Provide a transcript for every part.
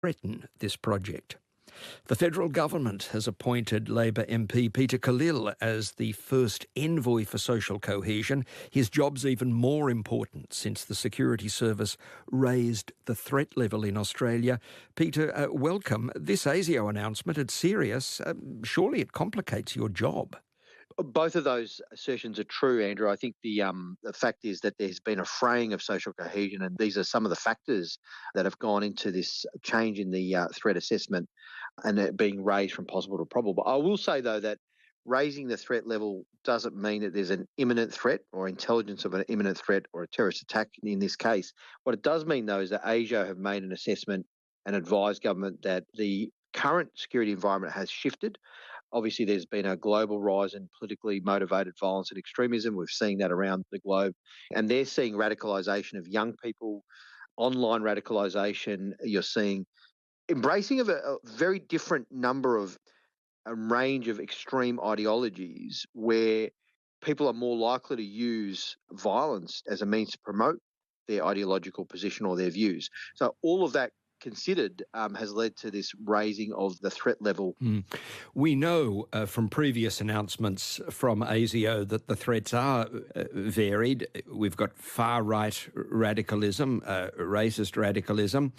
threaten this project. The federal government has appointed Labor MP Peter Khalil as the first envoy for social cohesion. His job's even more important since the security service raised the threat level in Australia. Peter, welcome. This ASIO announcement, it's serious. Surely it complicates your job. Both of those assertions are true, Andrew. I think the fact is that there's been a fraying of social cohesion, and these are some of the factors that have gone into this change in the threat assessment and it being raised from possible to probable. But I will say, though, that raising the threat level doesn't mean that there's an imminent threat or intelligence of an imminent threat or a terrorist attack in this case. What it does mean, though, is that ASIO have made an assessment and advised government that the current security environment has shifted. Obviously, there's been a global rise in politically motivated violence and extremism. We've seen that around the globe. And they're seeing radicalisation of young people, online radicalisation. You're seeing embracing of a very different number of a range of extreme ideologies where people are more likely to use violence as a means to promote their ideological position or their views. So all of that considered has led to this raising of the threat level. We know from previous announcements from ASIO that the threats are varied. We've got far-right radicalism, racist radicalism.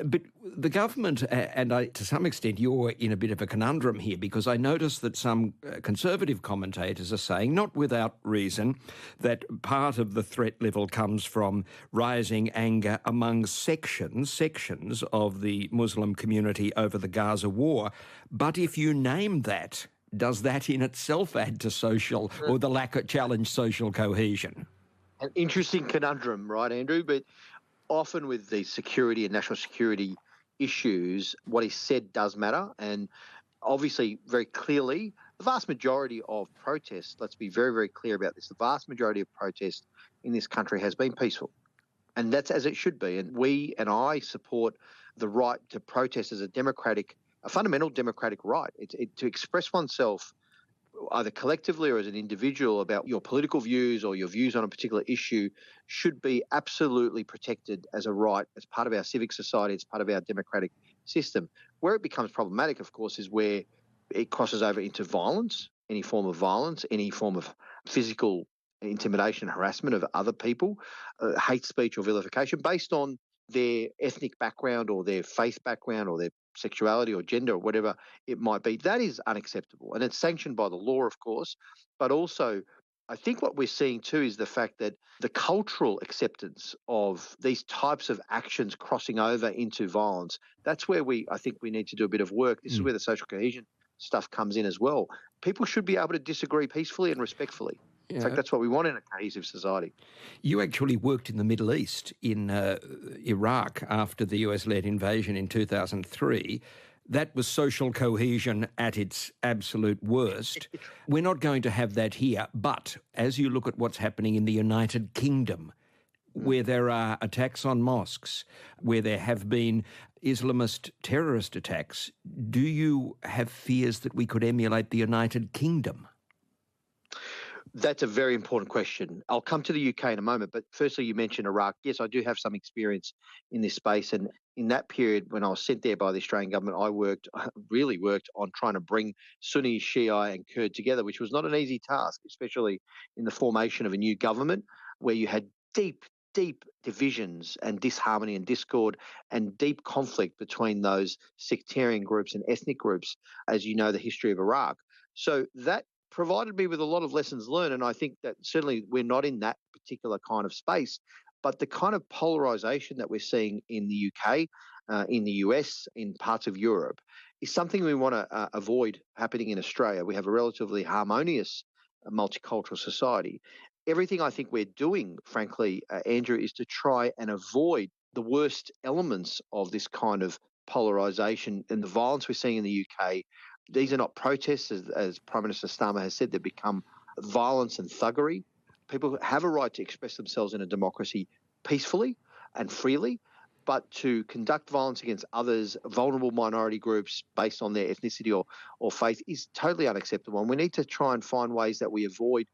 But the government, and to some extent you're in a bit of a conundrum here, because I notice that some conservative commentators are saying, not without reason, that part of the threat level comes from rising anger among sections of the Muslim community over the Gaza war. But if you name that, does that in itself add to social or the lack of challenge social cohesion? An interesting conundrum, right, Andrew? But often with the security and national security issues, what is said does matter. And obviously, very clearly, the vast majority of protests, let's be very, very clear about this, the vast majority of protests in this country has been peaceful. And that's as it should be. And we and I support the right to protest as a fundamental democratic right. To express oneself either collectively or as an individual about your political views or your views on a particular issue should be absolutely protected as a right, as part of our civic society, as part of our democratic system. Where it becomes problematic, of course, is where it crosses over into violence, any form of violence, any form of physical intimidation, harassment of other people, hate speech or vilification based on their ethnic background or their faith background or their sexuality or gender or whatever it might be. That is unacceptable. And it's sanctioned by the law, of course. But also, I think what we're seeing too is the fact that the cultural acceptance of these types of actions crossing over into violence, that's where I think we need to do a bit of work. This is where the social cohesion stuff comes in as well. People should be able to disagree peacefully and respectfully. In fact, that's what we want in a cohesive society. You actually worked in the Middle East, in Iraq, after the US-led invasion in 2003. That was social cohesion at its absolute worst. We're not going to have that here. But as you look at what's happening in the United Kingdom, where there are attacks on mosques, where there have been Islamist terrorist attacks, do you have fears that we could emulate the United Kingdom? That's a very important question. I'll come to the UK in a moment, but firstly, you mentioned Iraq. Yes, I do have some experience in this space, and in that period when I was sent there by the Australian government, I really worked on trying to bring Sunni, Shia and Kurd together, which was not an easy task, especially in the formation of a new government where you had deep divisions and disharmony and discord and deep conflict between those sectarian groups and ethnic groups, as you know the history of Iraq. So that provided me with a lot of lessons learned, and I think that certainly we're not in that particular kind of space, but the kind of polarisation that we're seeing in the UK, in the US, in parts of Europe, is something we want to avoid happening in Australia. We have a relatively harmonious multicultural society. Everything I think we're doing, frankly, Andrew, is to try and avoid the worst elements of this kind of polarisation and the violence we're seeing in the UK. These are not protests, as Prime Minister Starmer has said. They've become violence and thuggery. People have a right to express themselves in a democracy peacefully and freely, but to conduct violence against others, vulnerable minority groups based on their ethnicity or faith is totally unacceptable. And we need to try and find ways that we avoid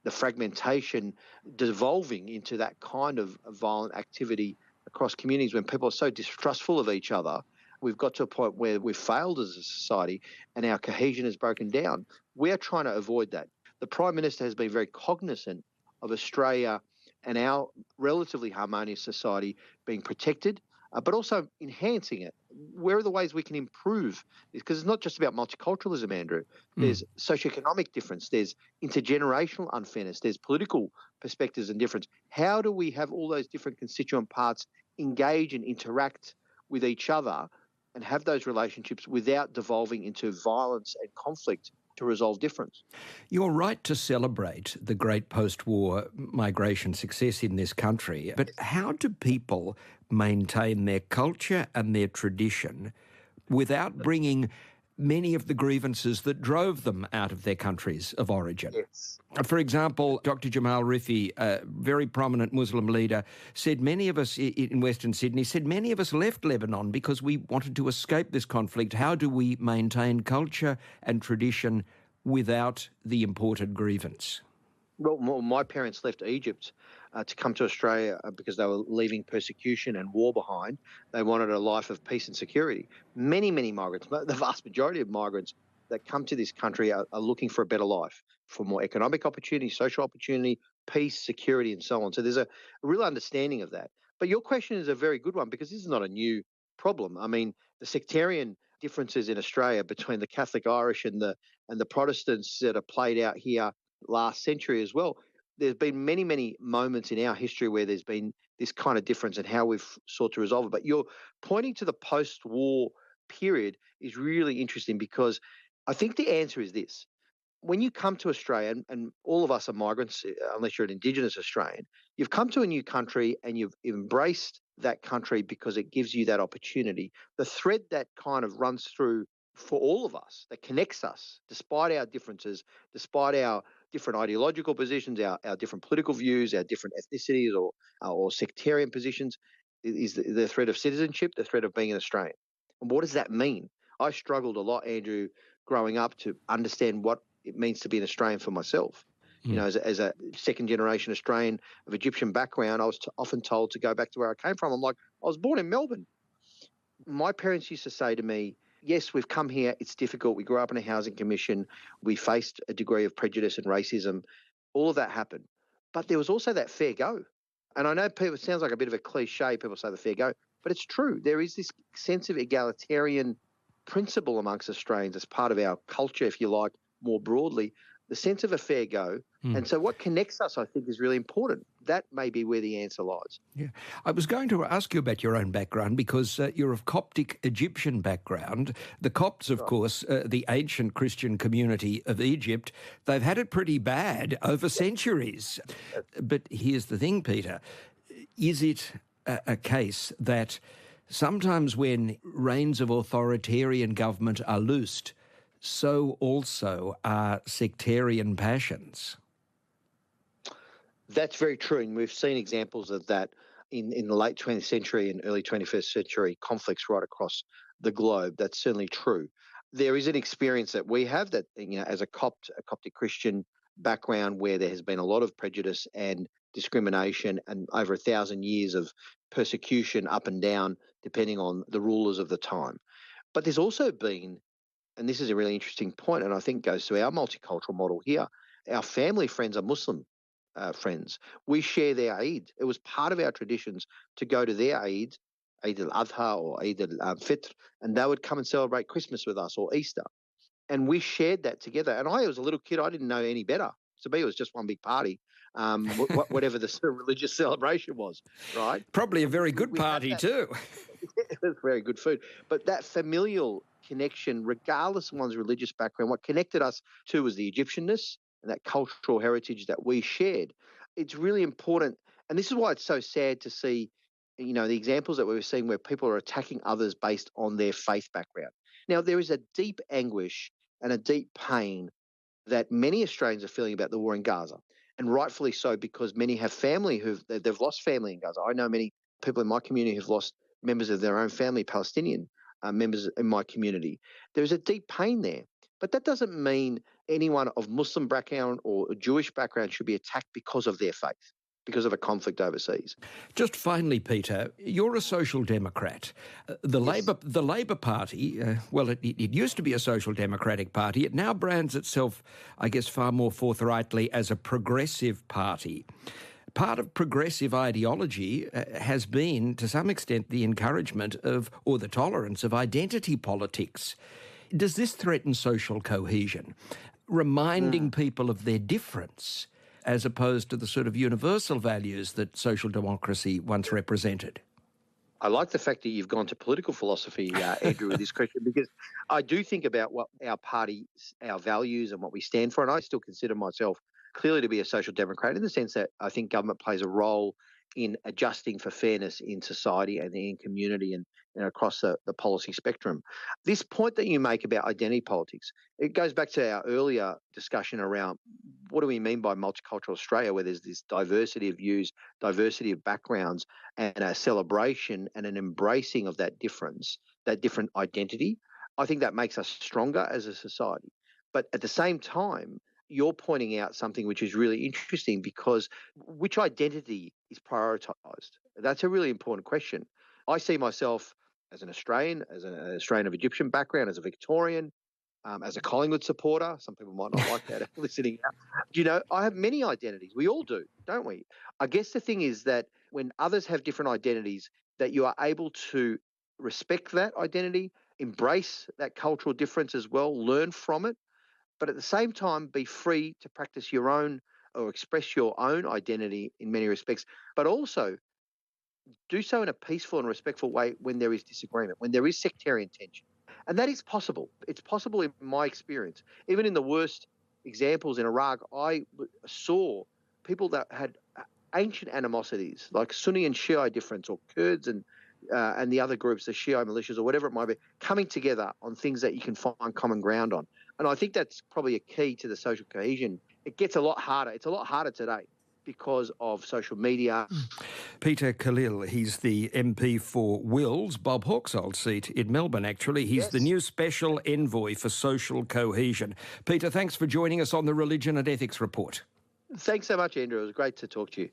the fragmentation devolving into that kind of violent activity across communities when people are so distrustful of each other. we've got to a point where we've failed as a society and our cohesion has broken down. We're trying to avoid that. The Prime Minister has been very cognizant of Australia and our relatively harmonious society being protected, but also enhancing it. Where are the ways we can improve? Because it's not just about multiculturalism, Andrew. There's socioeconomic difference, there's intergenerational unfairness, there's political perspectives and difference. How do we have all those different constituent parts engage and interact with each other and have those relationships without devolving into violence and conflict to resolve difference? You're right to celebrate the great post-war migration success in this country, but how do people maintain their culture and their tradition without bringing many of the grievances that drove them out of their countries of origin? Yes. For example, Dr. Jamal Rifi, a very prominent Muslim leader, said many of us in Western Sydney, said many of us left Lebanon because we wanted to escape this conflict. How do we maintain culture and tradition without the imported grievance? Well, my parents left Egypt to come to Australia because they were leaving persecution and war behind. They wanted a life of peace and security. Many, many migrants, the vast majority of migrants that come to this country are looking for a better life, for more economic opportunity, social opportunity, peace, security, and so on. So there's a real understanding of that. But your question is a very good one because this is not a new problem. I mean, the sectarian differences in Australia between the Catholic Irish and the Protestants that are played out here last century as well. There's been many, many moments in our history where there's been this kind of difference and how we've sought to resolve it. But you're pointing to the post-war period is really interesting because I think the answer is this. When you come to Australia, and all of us are migrants, unless you're an Indigenous Australian, you've come to a new country and you've embraced that country because it gives you that opportunity. The thread that kind of runs through for all of us, that connects us, despite our differences, despite our different ideological positions, our different political views, our different ethnicities or sectarian positions, is the thread of citizenship, the thread of being an Australian. And what does that mean? I struggled a lot, Andrew, growing up to understand what it means to be an Australian for myself. You know, as a second generation Australian of Egyptian background, I was often told to go back to where I came from. I'm like, I was born in Melbourne. My parents used to say to me, yes, we've come here, it's difficult. We grew up in a housing commission. We faced a degree of prejudice and racism. All of that happened. But there was also that fair go. And I know people, it sounds like a bit of a cliche, people say the fair go, but it's true. There is this sense of egalitarian principle amongst Australians as part of our culture, if you like, more broadly, the sense of a fair go. And so what connects us, I think, is really important. That may be where the answer lies. Yeah. I was going to ask you about your own background because you're of Coptic Egyptian background. The Copts, of course, the ancient Christian community of Egypt, they've had it pretty bad over centuries. But here's the thing, Peter. Is it a case that sometimes when reins of authoritarian government are loosed, so also are sectarian passions? That's very true. And we've seen examples of that in the late 20th century and early 21st century conflicts right across the globe. That's certainly true. There is an experience that we have that, you know, as a Coptic Christian background where there has been a lot of prejudice and discrimination and over 1,000 years of persecution up and down, depending on the rulers of the time. But there's also been, and this is a really interesting point, and I think goes to our multicultural model here, our family friends are Muslim friends. We share their Eid. It was part of our traditions to go to their Eid, Eid al-Adha or Eid al-Fitr, and they would come and celebrate Christmas with us or Easter. And we shared that together. And I was a little kid, I didn't know any better. To me, it was just one big party, whatever the sort of religious celebration was, right? Probably a very good party too. It was very good food. But that familial connection, regardless of one's religious background, what connected us to was the Egyptianness and that cultural heritage that we shared. It's really important. And this is why it's so sad to see, you know, the examples that we were seeing where people are attacking others based on their faith background. Now, there is a deep anguish and a deep pain that many Australians are feeling about the war in Gaza, and rightfully so, because many have family they've lost family in Gaza. I know many people in my community who've lost members of their own family, Palestinian members in my community. There's a deep pain there. But that doesn't mean anyone of Muslim background or a Jewish background should be attacked because of their faith. because of a conflict overseas. Just finally, Peter, you're a social democrat. The Labor Party, it used to be a social democratic party. It now brands itself, I guess, far more forthrightly as a progressive party. Part of progressive ideology has been, to some extent, the encouragement of, or the tolerance of, identity politics. Does this threaten social cohesion? Reminding people of their difference, as opposed to the sort of universal values that social democracy once represented? I like the fact that you've gone to political philosophy, Andrew, with this question, because I do think about what our party, our values and what we stand for, and I still consider myself clearly to be a social democrat in the sense that I think government plays a role in adjusting for fairness in society and in community and across the policy spectrum. This point that you make about identity politics, it goes back to our earlier discussion around what do we mean by multicultural Australia, where there's this diversity of views, diversity of backgrounds, and a celebration and an embracing of that difference, that different identity. I think that makes us stronger as a society. But at the same time, you're pointing out something which is really interesting, because which identity is prioritised? That's a really important question. I see myself as an Australian, as an Australian of Egyptian background, as a Victorian, as a Collingwood supporter. Some people might not like that listening out. I have many identities. We all do, don't we? I guess the thing is that when others have different identities, that you are able to respect that identity, embrace that cultural difference as well, learn from it, but at the same time be free to practice your own or express your own identity in many respects, but also do so in a peaceful and respectful way when there is disagreement, when there is sectarian tension. And that is possible. It's possible in my experience. Even in the worst examples in Iraq, I saw people that had ancient animosities, like Sunni and Shiite difference, or Kurds and the other groups, the Shiite militias or whatever it might be, coming together on things that you can find common ground on. And I think that's probably a key to the social cohesion. It gets a lot harder. It's a lot harder today because of social media. Peter Khalil, he's the MP for Wills, Bob Hawke's old seat in Melbourne, actually. He's the new special envoy for social cohesion. Peter, thanks for joining us on the Religion and Ethics Report. Thanks so much, Andrew. It was great to talk to you.